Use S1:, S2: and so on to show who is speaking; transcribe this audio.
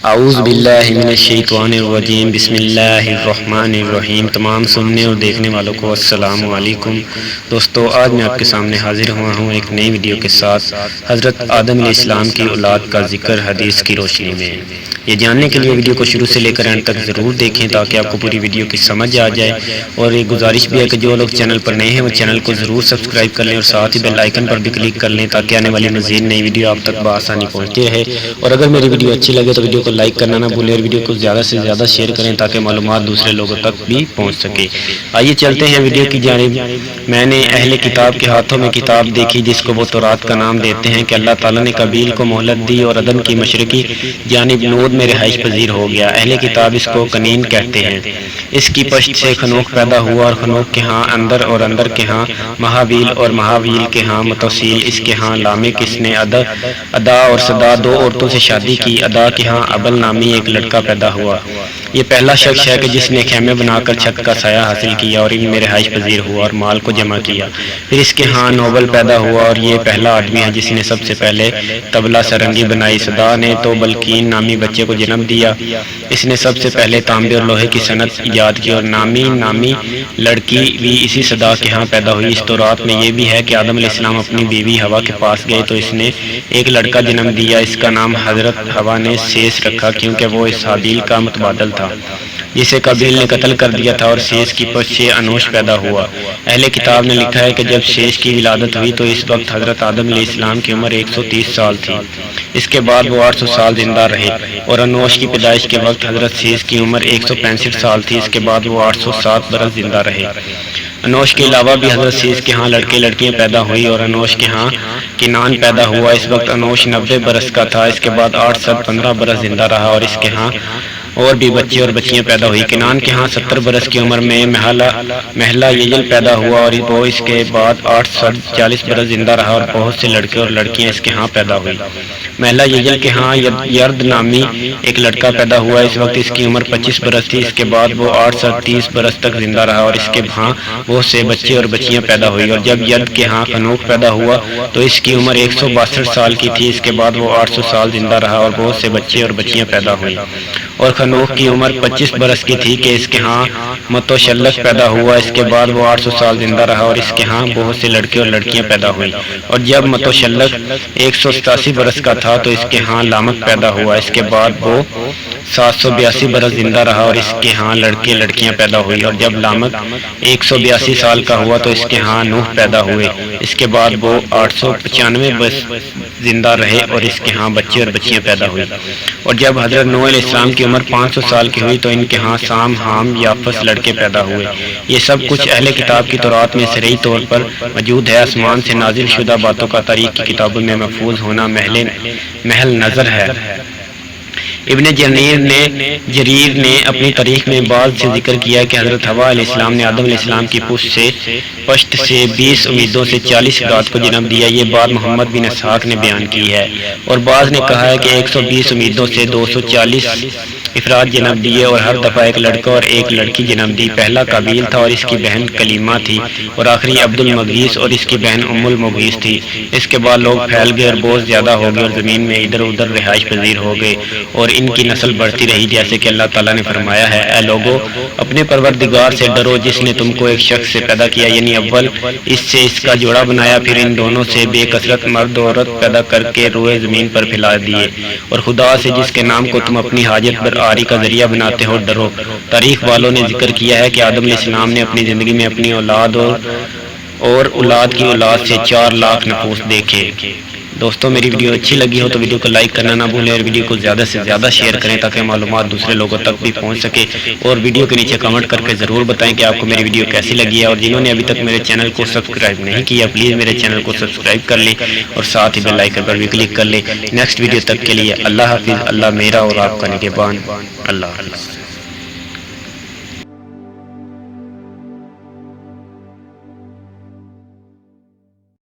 S1: اعوذ باللہ من الشیطان الرجیم، بسم اللہ الرحمن الرحیم۔ تمام سننے اور دیکھنے والوں کو السلام علیکم۔ دوستو، آج میں آپ کے سامنے حاضر ہوا ہوں ایک نئی ویڈیو کے ساتھ، حضرت آدم علیہ السلام کی اولاد کا ذکر حدیث کی روشنی میں۔ یہ جاننے کے لیے ویڈیو کو شروع سے لے کر اینڈ تک ضرور دیکھیں تاکہ آپ کو پوری ویڈیو کی سمجھ آ جائے، اور ایک گزارش بھی ہے کہ جو لوگ چینل پر نئے ہیں وہ چینل کو ضرور سبسکرائب کر لیں اور ساتھ ہی بیل آئیکن پر بھی کلک کر لیں تاکہ آنے والی مزید نئی ویڈیو آپ تک بآسانی پہنچتی رہے۔ اور اگر میری ویڈیو اچھی لگے تو ویڈیو کو لائک کرنا نہ بھولیں اور ویڈیو کو زیادہ سے زیادہ شیئر کریں تاکہ معلومات دوسرے لوگوں تک بھی پہنچ سکے۔ آئیے چلتے ہیں ویڈیو کی جانب۔ میں نے اہل کتاب کے ہاتھوں میں کتاب دیکھی جس کو وہ تورات کا نام دیتے ہیں کہ اللہ تعالیٰ نے قابیل کو مہلت دی اور عدن کی مشرقی جانب نود میں رہائش پذیر ہو گیا۔ اہل کتاب اس کو کنین کہتے ہیں۔ اس کی پشت سے خنوخ پیدا ہوا اور خنوخ کے ہاں اندر اور اندر کے ہاں مہابیل اور مہابیل کے ہاں متوسیل، اس کے ہاں لامک، اس نے ادا اور صدا دو عورتوں سے شادی کی۔ ادا کے ہاں ابل نامی ایک لڑکا پیدا ہوا۔ یہ پہلا شخص ہے کہ جس نے خیمے بنا کر چھت کا سایہ حاصل کیا اور ان میں رہائش پذیر ہوا اور مال کو جمع کیا۔ پھر اس کے ہاں نوبل پیدا ہوا اور یہ پہلا آدمی ہے جس نے سب سے پہلے طبلہ سرنگی بنائی۔ صدا نے تو بلقین نامی بچے کو جنم دیا۔ اس نے سب سے پہلے تانبے اور لوہے کی صنعت ایجاد کی اور نامی لڑکی بھی اسی صدا کے ہاں پیدا ہوئی۔ اس تورات میں یہ بھی ہے کہ آدم علیہ السلام اپنی بیوی ہوا کے پاس گئے تو اس نے ایک لڑکا جنم دیا۔ اس کا نام حضرت ہوا نے سیس رکھا کیونکہ وہ اس حابیل کا متبادل تھا جسے قابیل نے قتل کر دیا تھا، اور سیس کی پشت سے انوش پیدا ہوا۔ اہل کتاب نے لکھا ہے کہ جب سیس کی ولادت ہوئی تو اس وقت حضرت آدم علیہ السلام کی عمر 130 سال تھی۔ اس کے بعد وہ 800 سال زندہ رہے، اور انوش کی پیدائش کے وقت حضرت سیس کی عمر 165 سال تھی۔ اس کے بعد وہ 807 برس زندہ رہے۔ انوش کے علاوہ بھی حضرت سیس کے ہاں لڑکے لڑکیاں پیدا ہوئی اور انوش کے ہاں کنان پیدا ہوا۔ اس وقت انوش 90 برس کا تھا۔ اس کے بعد 815 برس زندہ رہا اور اس کے ہاں اور بھی بچے اور بچیاں پیدا ہوئی۔ کنان کے ہاں 70 برس کی عمر میں محلہ یجل پیدا ہوا اور وہ اس کے بعد 840 برس زندہ رہا اور بہت سے لڑکے اور لڑکیاں اس کے ہاں پیدا ہوئی۔ محلہ یجل کے ہاں یرد نامی ایک لڑکا پیدا ہوا۔ اس وقت اس کی عمر 25 برس تھی۔ اس کے بعد وہ 830 برس تک زندہ رہا اور اس کے ہاں بہت سے بچے اور بچیاں پیدا ہوئی۔ اور جب یرد کے ہاں خنوخ پیدا ہوا تو اس کی عمر 162 سال کی تھی۔ اس کے بعد وہ 800 سال زندہ رہا اور بہت سے بچے اور بچیاں پیدا ہوئی۔ اور خنوخ کی عمر 25 برس کی تھی کہ اس کے ہاں متوشلک پیدا ہوا۔ اس کے بعد وہ 800 سال زندہ رہا اور اس کے ہاں بہت سے لڑکے اور لڑکیاں پیدا ہوئی۔ اور جب متوشلک 187 برس کا تھا تو اس کے ہاں لامک پیدا ہوا۔ اس کے بعد وہ 782 برس زندہ رہا اور اس کے ہاں لڑکے لڑکیاں پیدا ہوئی۔ اور جب لامک 182 سال کا ہوا تو اس کے ہاں نوح پیدا ہوئے۔ اس کے بعد وہ 895 برس زندہ رہے اور اس کے ہاں بچے اور بچیاں پیدا ہوئی۔ اور جب حضرت نوح علیہ السلام کی عمر 500 سال کی ہوئی تو ان کے ہاں سام، حام، یافس لڑکے پیدا ہوئے۔ یہ سب کچھ اہل کتاب کی تورات میں صریح طور پر موجود ہے۔ آسمان سے نازل شدہ باتوں کا تاریخ کی کتابوں میں محفوظ ہونا محل نظر ہے۔ ابن جریر نے اپنی تاریخ میں بعض سے ذکر کیا کہ حضرت حوا علیہ السلام نے آدم علیہ السلام کی پشت سے 20 امیدوں سے 40 افراد کو جنم دیا۔ یہ بات محمد بن اسحاق نے بیان کی ہے، اور بعض نے کہا ہے کہ 120 امیدوں سے 240 افراد جنم دیے اور ہر دفعہ ایک لڑکا اور ایک لڑکی جنم دی۔ پہلا قابیل تھا اور اس کی بہن کلیمہ تھی، اور آخری عبد المغیث اور اس کی بہن ام المغیث تھی۔ اس کے بعد لوگ پھیل گئے اور بہت زیادہ ہو گئے اور زمین میں ادھر ادھر رہائش پذیر ہو گئے، اور ان کی نسل بڑھتی رہی جیسے کہ اللہ تعالیٰ نے فرمایا ہے، اے لوگو اپنے پروردگار سے ڈرو جس نے تم کو ایک شخص سے پیدا کیا، یعنی اول اس سے اس کا جوڑا بنایا، پھر ان دونوں سے بے کثرت مرد و عورت پیدا کر کے روئے زمین پر پھیلا دیے، اور خدا سے جس کے نام کو تم اپنی حاجت برآری کا ذریعہ بناتے ہو ڈرو۔ تاریخ والوں نے ذکر کیا ہے کہ آدم علیہ السلام نے اپنی زندگی میں اپنی اولاد اور اولاد کی اولاد سے 4 لاکھ نفوس دیکھے۔ دوستوں، میری ویڈیو اچھی لگی ہو تو ویڈیو کو لائک کرنا نہ بھولیں اور ویڈیو کو زیادہ سے زیادہ شیئر کریں تاکہ معلومات دوسرے لوگوں تک بھی پہنچ سکے، اور ویڈیو کے نیچے کمنٹ کر کے ضرور بتائیں کہ آپ کو میری ویڈیو کیسی لگی ہے۔ اور جنہوں نے ابھی تک میرے چینل کو سبسکرائب نہیں کیا پلیز میرے چینل کو سبسکرائب کر لیں اور ساتھ ہی بیل آئیکن پر بھی کلک کر لیں۔ نیکسٹ ویڈیو تک کے لیے اللہ حافظ۔ اللہ میرا اور آپ کا نگہبان۔ اللہ حافظ۔